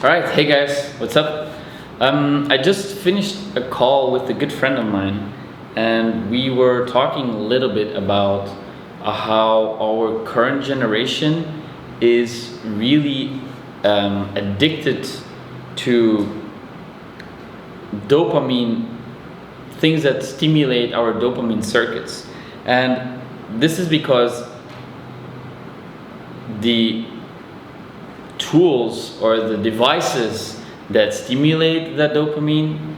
Alright, hey guys, what's up? I just finished a call with a good friend of mine, and we were talking a little bit about how our current generation is really addicted to dopamine, things that stimulate our dopamine circuits. And this is because the tools or the devices that stimulate that dopamine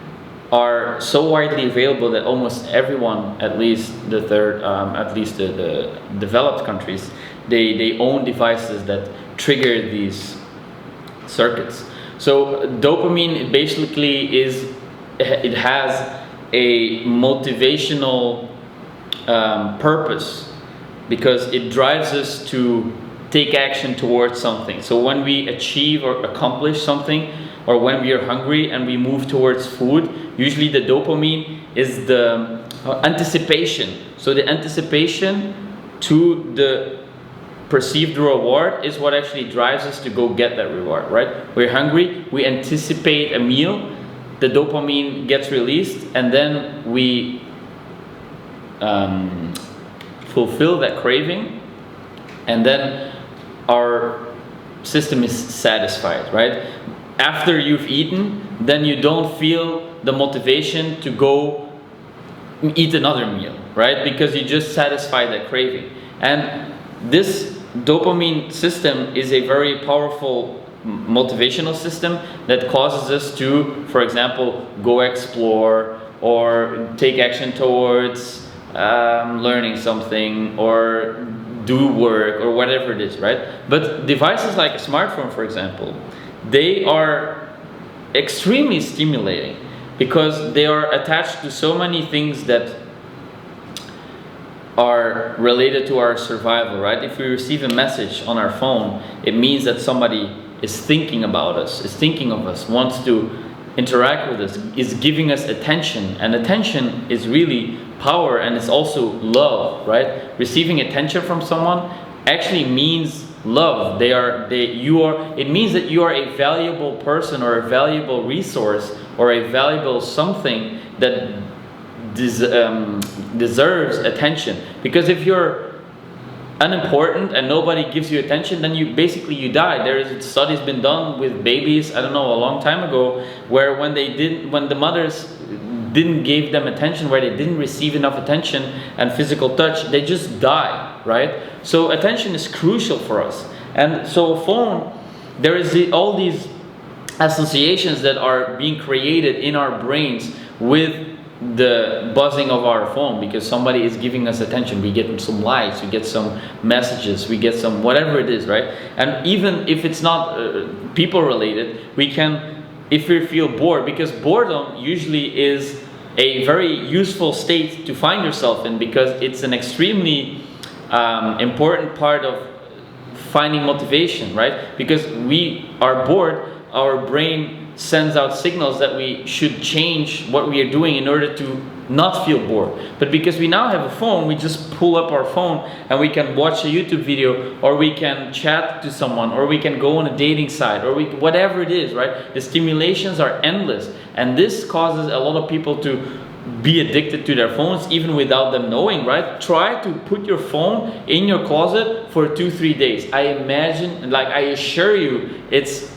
are so widely available that almost everyone, at least the developed countries, they own devices that trigger these circuits. So dopamine basically it has a motivational purpose, because it drives us to take action towards something. So when we achieve or accomplish something, or when we are hungry and we move towards food, usually the dopamine is the anticipation. So the anticipation to the perceived reward is what actually drives us to go get that reward, right? We're hungry, we anticipate a meal, the dopamine gets released, and then we fulfill that craving, and then our system is satisfied, right? After you've eaten, then you don't feel the motivation to go eat another meal, right? Because you just satisfy that craving. And this dopamine system is a very powerful motivational system that causes us to, for example, go explore or take action towards learning something or do work or whatever it is, right? But devices like a smartphone, for example, they are extremely stimulating because they are attached to so many things that are related to our survival, right? If we receive a message on our phone, it means that somebody is thinking about us, is thinking of us, wants to interact with us, is giving us attention. And attention is really power, and it's also love, right? Receiving attention from someone actually means love. It means that you are a valuable person or a valuable resource or a valuable something that deserves attention. Because if you're unimportant and nobody gives you attention, then you die. There is studies been done with babies, I don't know, a long time ago, where when the mothers didn't give them attention, where they didn't receive enough attention and physical touch, they just die, right? So attention is crucial for us. And so a phone, there is all these associations that are being created in our brains with the buzzing of our phone, because somebody is giving us attention. We get some likes, we get some messages, we get some whatever it is, right? And even if it's not people related, we can, if we feel bored, because boredom usually is a very useful state to find yourself in, because it's an extremely important part of finding motivation, right? Because we are bored, our brain sends out signals that we should change what we are doing in order to not feel bored. But because we now have a phone, we just pull up our phone and we can watch a YouTube video, or we can chat to someone, or we can go on a dating site, or whatever it is, right? The stimulations are endless, and this causes a lot of people to be addicted to their phones even without them knowing, right? Try to put your phone in your closet for 2-3 days. I assure you, it's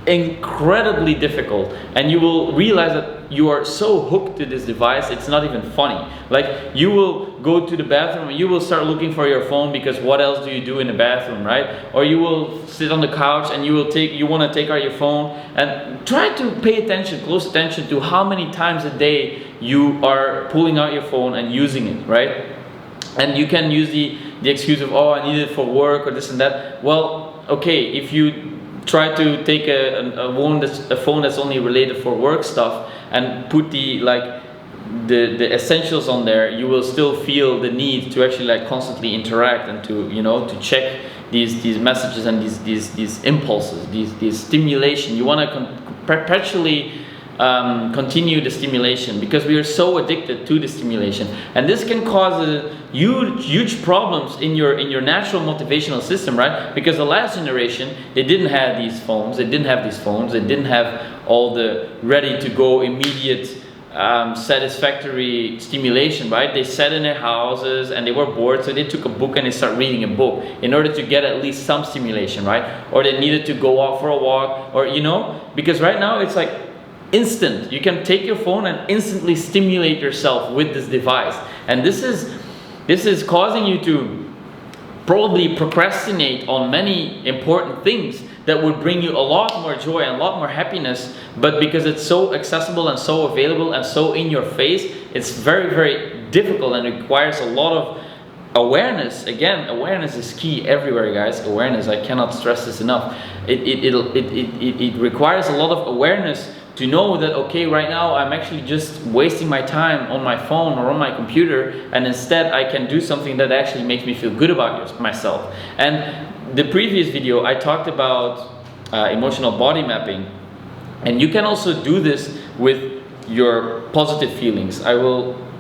incredibly difficult, and you will realize that you are so hooked to this device, it's not even funny. Like, you will go to the bathroom and you will start looking for your phone, because what else do you do in the bathroom, right? Or you will sit on the couch and you want to take out your phone, and try to pay attention, close attention to how many times a day you are pulling out your phone and using it, right? And you can use the excuse of, oh, I need it for work or this and that. Well, okay, if you try to take a phone that's only related for work stuff and put the essentials on there, you will still feel the need to actually constantly interact and to check these messages and these impulses, these stimulation. You want to perpetually continue the stimulation, because we are so addicted to the stimulation. And this can cause huge problems in your natural motivational system, right? Because the last generation, they didn't have these phones, they didn't have all the ready to go immediate satisfactory stimulation, right? They sat in their houses and they were bored, so they took a book and they started reading a book in order to get at least some stimulation, right? Or they needed to go out for a walk, or because right now it's like instant. You can take your phone and instantly stimulate yourself with this device, and this is causing you to probably procrastinate on many important things that would bring you a lot more joy and a lot more happiness, but because it's so accessible and so available and so in your face, it's very, very difficult, and it requires a lot of awareness. Again, awareness is key everywhere, guys. Awareness, I cannot stress this enough. It requires a lot of awareness to know that, okay, right now I'm actually just wasting my time on my phone or on my computer, and instead I can do something that actually makes me feel good about myself. And the previous video I talked about emotional body mapping, and you can also do this with your positive feelings.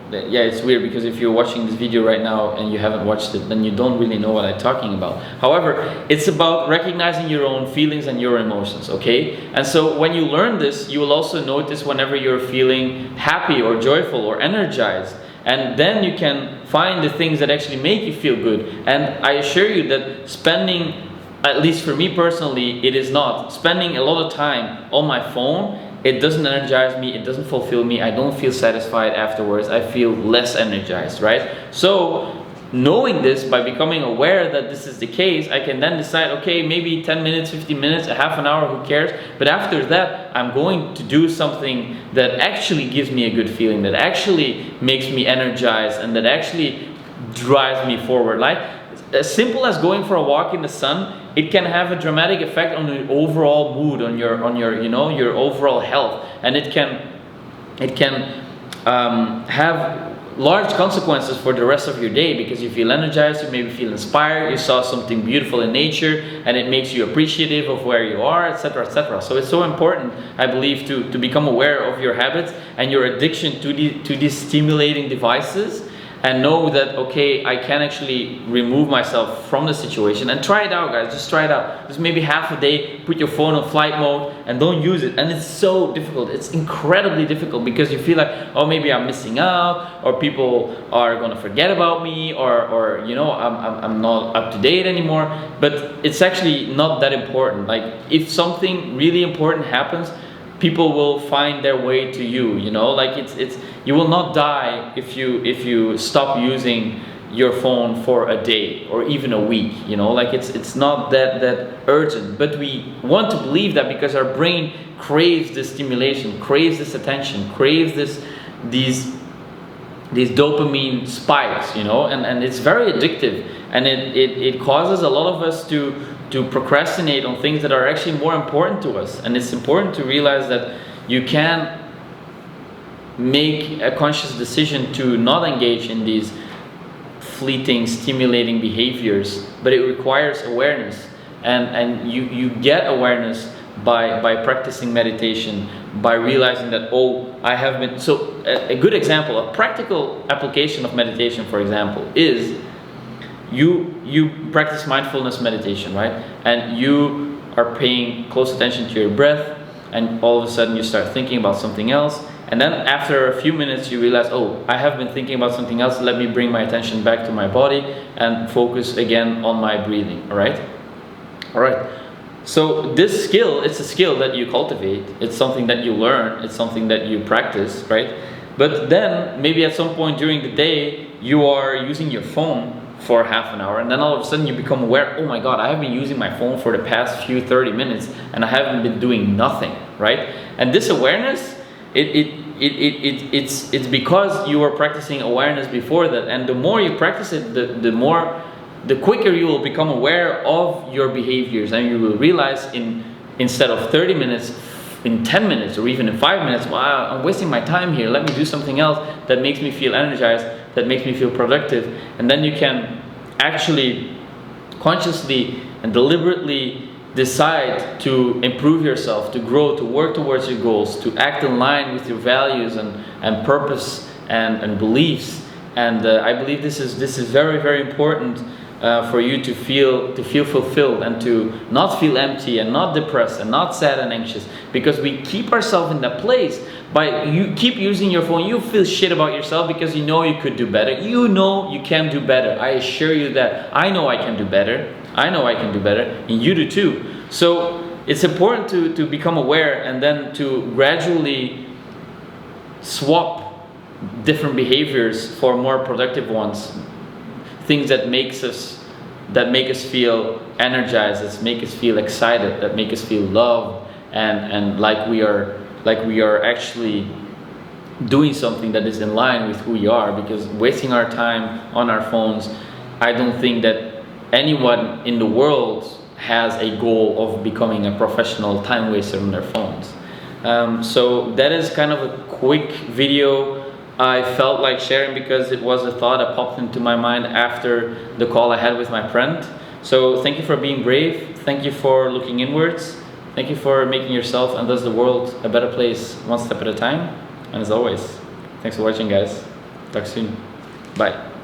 It's weird because if you're watching this video right now and you haven't watched it, then you don't really know what I'm talking about. However, it's about recognizing your own feelings and your emotions, okay? And so when you learn this, you will also notice whenever you're feeling happy or joyful or energized, and then you can find the things that actually make you feel good. And I assure you that spending, at least for me personally, it is not spending a lot of time on my phone. It doesn't energize me, it doesn't fulfill me, I don't feel satisfied afterwards, I feel less energized, right? So knowing this, by becoming aware that this is the case, I can then decide, okay, maybe 10 minutes, 15 minutes, a half an hour, who cares? But after that, I'm going to do something that actually gives me a good feeling, that actually makes me energized, and that actually drives me forward. Like, as simple as going for a walk in the sun, it can have a dramatic effect on your overall mood, on your your overall health, and it can have large consequences for the rest of your day, because you feel energized, you maybe feel inspired, you saw something beautiful in nature, and it makes you appreciative of where you are, etc., etc. So it's so important, I believe, to become aware of your habits and your addiction to these stimulating devices, and know that, okay, I can actually remove myself from the situation. And try it out, guys. Just try it out. Just maybe half a day, put your phone on flight mode and don't use it. And it's so difficult. It's incredibly difficult, because you feel like, oh, maybe I'm missing out, or people are gonna forget about me, or I'm not up to date anymore. But it's actually not that important. Like, if something really important happens, people will find their way to you. Like, it's you will not die if you stop using your phone for a day or even a week. Like, it's not that urgent, but we want to believe that because our brain craves this stimulation, craves this attention, craves these dopamine spikes, and it's very addictive, and it causes a lot of us to procrastinate on things that are actually more important to us. And it's important to realize that you can make a conscious decision to not engage in these fleeting, stimulating behaviors, but it requires awareness, and you get awareness by practicing meditation, by realizing that, oh, I have been. So a good example, a practical application of meditation, for example, is you practice mindfulness meditation, right? And you are paying close attention to your breath, and all of a sudden you start thinking about something else, and then after a few minutes you realize, oh, I have been thinking about something else, let me bring my attention back to my body and focus again on my breathing. All right. So this skill, it's a skill that you cultivate, it's something that you learn, it's something that you practice, right? But then maybe at some point during the day you are using your phone for half an hour, and then all of a sudden you become aware, oh my god, I have been using my phone for the past few 30 minutes and I haven't been doing nothing, right? And this awareness, it's because you were practicing awareness before that, and the more you practice it, the quicker you will become aware of your behaviors, and you will realize instead of 30 minutes, in 10 minutes or even in 5 minutes, wow, I'm wasting my time here, let me do something else that makes me feel energized, that makes me feel productive. And then you can actually consciously and deliberately decide to improve yourself, to grow, to work towards your goals, to act in line with your values and purpose and beliefs. And I believe this is very, very important for you to feel fulfilled and to not feel empty and not depressed and not sad and anxious, because we keep ourselves in that place. By you keep using your phone, you feel shit about yourself because you know you could do better. You know you can do better. I assure you that I know I can do better. I know I can do better, and you do too. So it's important to become aware and then to gradually swap different behaviors for more productive ones. Things that make us feel energized, that make us feel excited, that make us feel loved, and like we are actually doing something that is in line with who we are. Because wasting our time on our phones, I don't think that anyone in the world has a goal of becoming a professional time waster on their phones. So that is kind of a quick video I felt like sharing, because it was a thought that popped into my mind after the call I had with my friend. So thank you for being brave. Thank you for looking inwards. Thank you for making yourself and thus the world a better place, one step at a time. And as always, thanks for watching, guys. Talk soon. Bye.